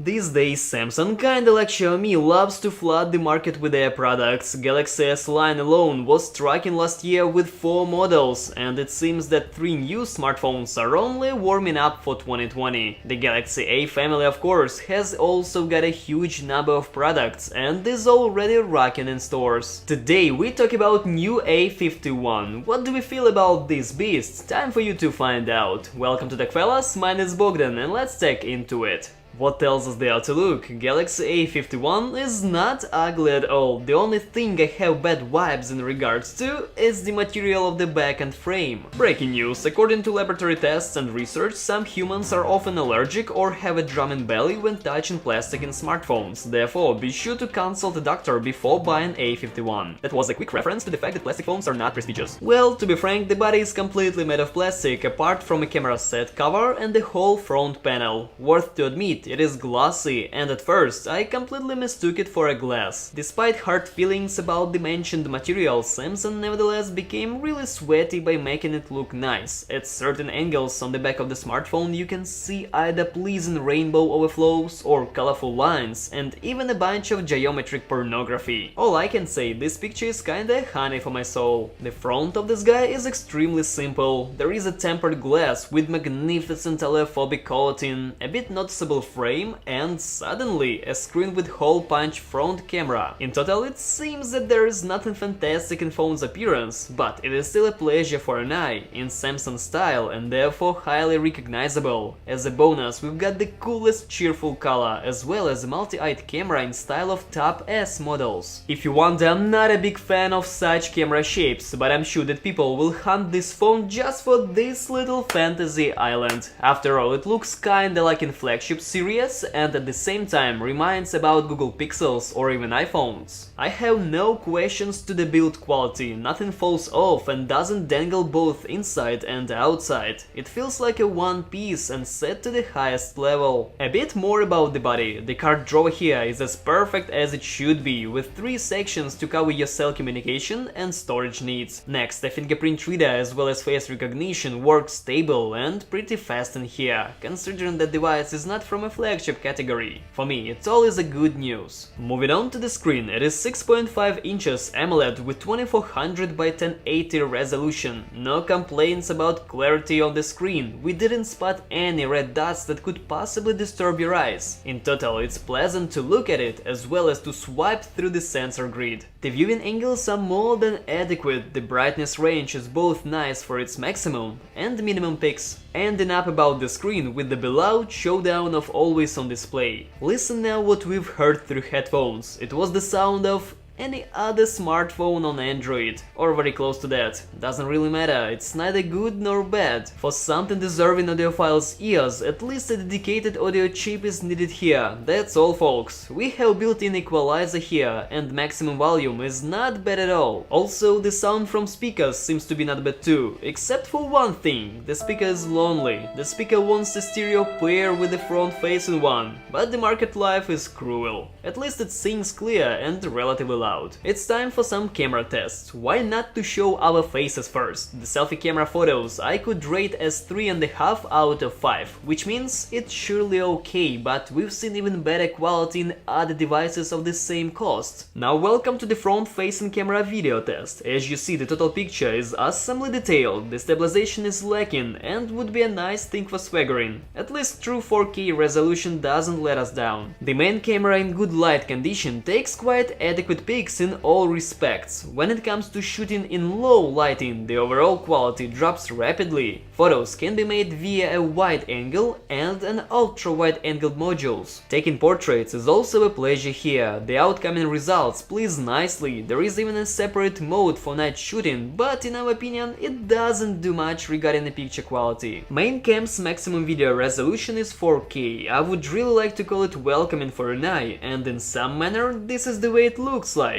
These days, Samsung, kinda like Xiaomi, loves to flood the market with their products. Galaxy S line alone was striking last year with 4 models, and it seems that 3 new smartphones are only warming up for 2020. The Galaxy A family, of course, has also got a huge number of products and is already rocking in stores. Today we talk about new A51. What do we feel about this beast? Time for you to find out. Welcome to TechFellas, my name is Bogdan, and let's take into it. What tells us the outlook? Galaxy A51 is not ugly at all. The only thing I have bad vibes in regards to is the material of the back and frame. Breaking news: according to laboratory tests and research, some humans are often allergic or have a drumming belly when touching plastic in smartphones. Therefore, be sure to consult a doctor before buying A51. That was a quick reference to the fact that plastic phones are not prestigious. Well, to be frank, the body is completely made of plastic, apart from a camera set cover and the whole front panel. Worth to admit, it is glossy, and at first I completely mistook it for a glass. Despite hard feelings about the mentioned material, Samsung nevertheless became really sweaty by making it look nice. At certain angles on the back of the smartphone you can see either pleasing rainbow overflows or colorful lines, and even a bunch of geometric pornography. All I can say, this picture is kinda honey for my soul. The front of this guy is extremely simple. There is a tempered glass with magnificent alloyphobic coating, a bit noticeable frame, and suddenly a screen with hole-punch front camera. In total, it seems that there is nothing fantastic in phone's appearance, but it is still a pleasure for an eye, in Samsung style and therefore highly recognizable. As a bonus, we've got the coolest cheerful color, as well as a multi-eyed camera in style of top S models. If you wonder, I'm not a big fan of such camera shapes, but I'm sure that people will hunt this phone just for this little fantasy island. After all, it looks kinda like in flagship series and at the same time reminds about Google Pixels or even iPhones. I have no questions to the build quality, nothing falls off and doesn't dangle both inside and outside. It feels like a one piece and set to the highest level. A bit more about the body. The card drawer here is as perfect as it should be, with 3 sections to cover your cell communication and storage needs. Next, the fingerprint reader as well as face recognition works stable and pretty fast in here, considering that device is not from a flagship category. For me, it's always a good news. Moving on to the screen, it is 6.5 inches AMOLED with 2400 by 1080 resolution. No complaints about clarity on the screen. We didn't spot any red dots that could possibly disturb your eyes. In total, it's pleasant to look at it as well as to swipe through the sensor grid. The viewing angles are more than adequate. The brightness range is both nice for its maximum and minimum peaks, ending up about the screen with the beloved showdown of always on display. Listen now what we've heard through headphones. It was the sound of any other smartphone on Android, or very close to that. Doesn't really matter, it's neither good nor bad. For something deserving audiophiles' ears, at least a dedicated audio chip is needed here. That's all, folks. We have built-in equalizer here, and maximum volume is not bad at all. Also, the sound from speakers seems to be not bad too, except for one thing: the speaker is lonely. The speaker wants a stereo pair with the front-facing one, but the market life is cruel. At least it sings clear and relatively loud. It's time for some camera tests. Why not to show our faces first? The selfie camera photos I could rate as 3.5 out of 5, which means it's surely okay, but we've seen even better quality in other devices of the same cost. Now welcome to the front-facing camera video test. As you see, the total picture is awesomely detailed, the stabilization is lacking and would be a nice thing for swaggering. At least true 4K resolution doesn't let us down. The main camera in good light condition takes quite adequate pics in all respects. When it comes to shooting in low lighting, the overall quality drops rapidly. Photos can be made via a wide angle and an ultra-wide angled modules. Taking portraits is also a pleasure here. The outcoming results please nicely. There is even a separate mode for night shooting, but in our opinion it doesn't do much regarding the picture quality. Main cam's maximum video resolution is 4K. I would really like to call it welcoming for an eye, and in some manner this is the way it looks like.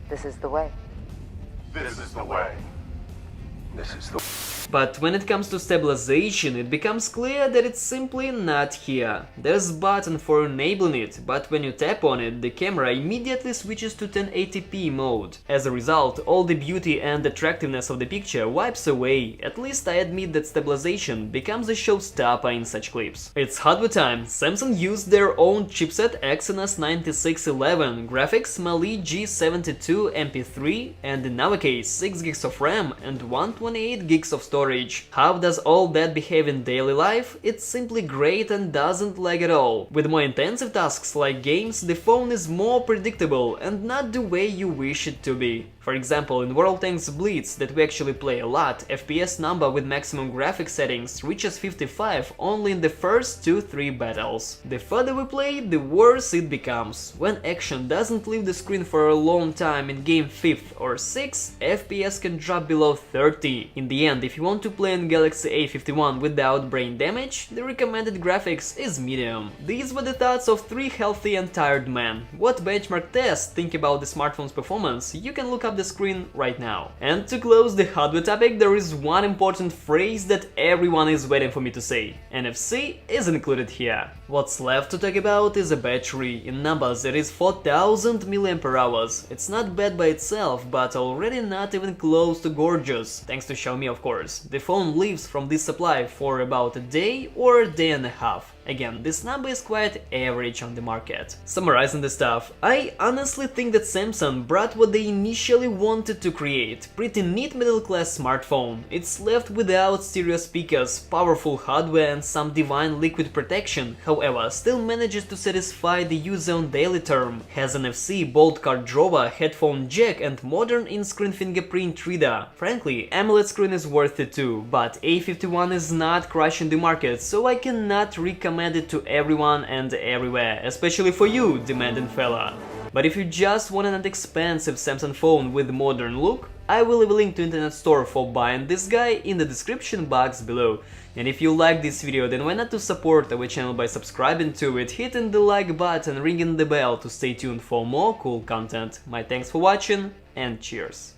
This is the way. This is the way. This is the But when it comes to stabilization, it becomes clear that it's simply not here. There's a button for enabling it, but when you tap on it, the camera immediately switches to 1080p mode. As a result, all the beauty and attractiveness of the picture wipes away. At least I admit that stabilization becomes a showstopper in such clips. It's hardware time. Samsung used their own chipset Exynos 9611, graphics Mali G72 MP3, and in our case 6 gigs of RAM and 128 gigs of storage. How does all that behave in daily life? It's simply great and doesn't lag at all. With more intensive tasks like games, the phone is more predictable and not the way you wish it to be. For example, in World Tanks Blitz, that we actually play a lot, FPS number with maximum graphics settings reaches 55 only in the first 2-3 battles. The further we play, the worse it becomes. When action doesn't leave the screen for a long time in game 5th or 6th, FPS can drop below 30. In the end, if you want to play in Galaxy A51 without brain damage, the recommended graphics is medium. These were the thoughts of 3 healthy and tired men. What benchmark tests think about the smartphone's performance? You can look up the screen right now. And to close the hardware topic, there is one important phrase that everyone is waiting for me to say. NFC is included here. What's left to talk about is a battery. In numbers, it is 4000 mAh. It's not bad by itself, but already not even close to gorgeous, thanks to Xiaomi of course. The phone lives from this supply for about a day or a day and a half. Again, this number is quite average on the market. Summarizing the stuff, I honestly think that Samsung brought what they initially wanted to create. Pretty neat middle-class smartphone. It's left without stereo speakers, powerful hardware and some divine liquid protection, however, still manages to satisfy the user on daily term. Has NFC, bolt card drawer, headphone jack and modern in-screen fingerprint reader. Frankly, AMOLED screen is worth it too, but A51 is not crushing the market, so I cannot recommend it to everyone and everywhere, especially for you, demanding fella. But if you just want an expensive Samsung phone with modern look, I will leave a link to internet store for buying this guy in the description box below. And if you like this video, then why not to support our channel by subscribing to it, hitting the like button, ringing the bell to stay tuned for more cool content. My thanks for watching and cheers!